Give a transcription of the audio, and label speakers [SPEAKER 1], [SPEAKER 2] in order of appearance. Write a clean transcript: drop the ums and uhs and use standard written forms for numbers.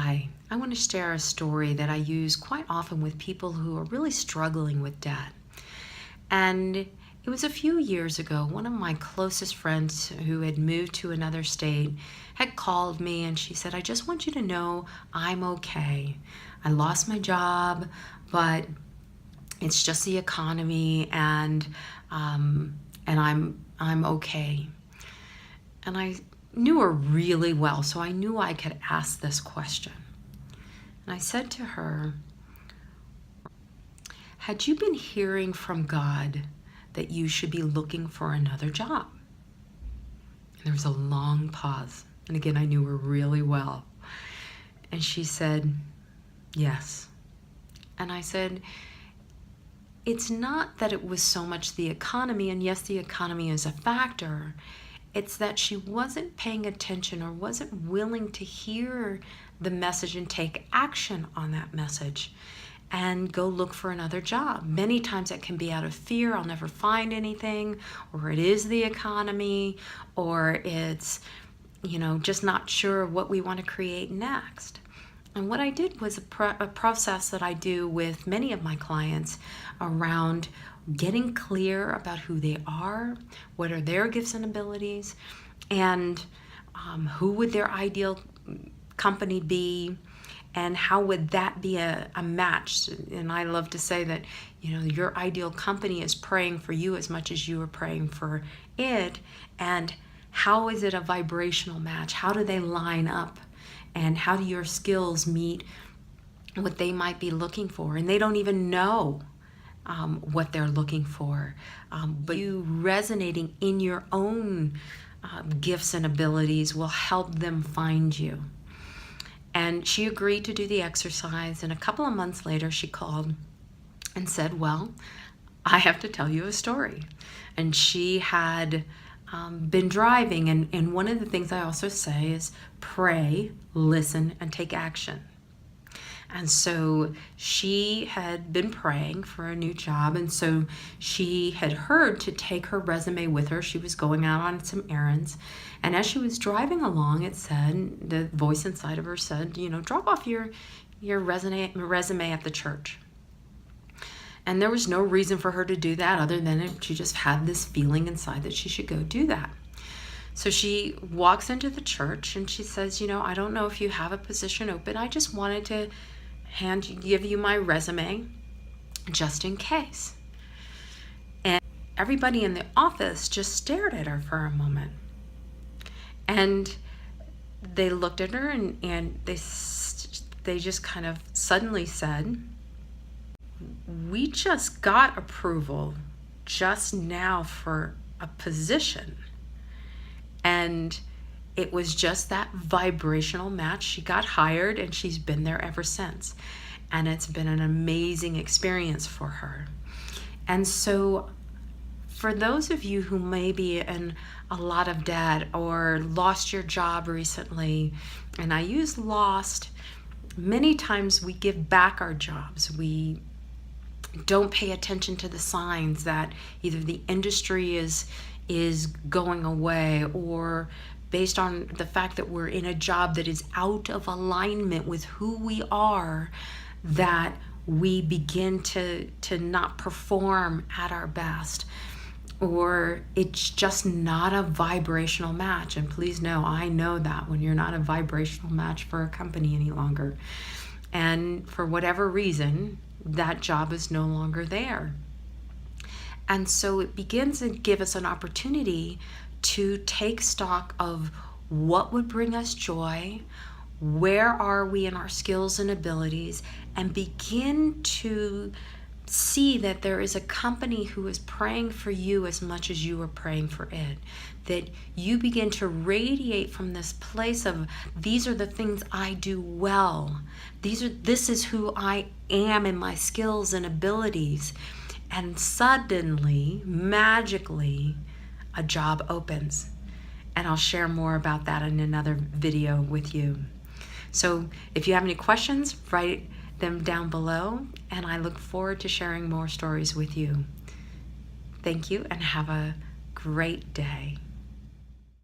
[SPEAKER 1] Hi, I want to share a story that I use quite often with people who are really struggling with debt. And it was a few years ago, one of my closest friends who had moved to another state had called me and she said, I just want you to know I'm okay. I lost my job, but it's just the economy and I'm okay. And I knew her really well, so I knew I could ask this question. And I said to her, had you been hearing from God that you should be looking for another job? And there was a long pause. And again, I knew her really well. And she said, yes. And I said, it's not that it was so much the economy, and yes, the economy is a factor. It's that she wasn't paying attention or wasn't willing to hear the message and take action on that message and go look for another job. Many times it can be out of fear, I'll never find anything, or it is the economy, or it's, just not sure what we want to create next. And what I did was a process that I do with many of my clients around getting clear about who they are, what are their gifts and abilities, and who would their ideal company be, and how would that be a match. And I love to say that, your ideal company is praying for you as much as you are praying for it. And how is it a vibrational match? How do they line up? And how do your skills meet what they might be looking for? And they don't even know what they're looking for. But you resonating in your own gifts and abilities will help them find you. And she agreed to do the exercise. And a couple of months later, she called and said, well, I have to tell you a story. And she had been driving. And one of the things I also say is pray, listen, and take action. And so she had been praying for a new job. And so she had heard to take her resume with her. She was going out on some errands. And as she was driving along, it said, the voice inside of her said, drop off your resume at the church. And there was no reason for her to do that other than she just had this feeling inside that she should go do that. So she walks into the church and she says, I don't know if you have a position open. I just wanted to give you my resume just in case. And everybody in the office just stared at her for a moment. And they looked at her and they just kind of suddenly said, we just got approval just now for a position. And it was just that vibrational match. She got hired and she's been there ever since. And it's been an amazing experience for her. And so for those of you who may be in a lot of debt or lost your job recently, and I use lost, many times we give back our jobs. We don't pay attention to the signs that either the industry is going away, or based on the fact that we're in a job that is out of alignment with who we are, that we begin to not perform at our best, or it's just not a vibrational match. And please know, I know that when you're not a vibrational match for a company any longer, and for whatever reason, that job is no longer there. And so it begins to give us an opportunity to take stock of what would bring us joy, where are we in our skills and abilities, and begin to see that there is a company who is praying for you as much as you are praying for it. That you begin to radiate from this place of, these are the things I do well. This is who I am in my skills and abilities. And suddenly, magically, a job opens. And I'll share more about that in another video with you. So if you have any questions, write them down below, and I look forward to sharing more stories with you. Thank you, and have a great day.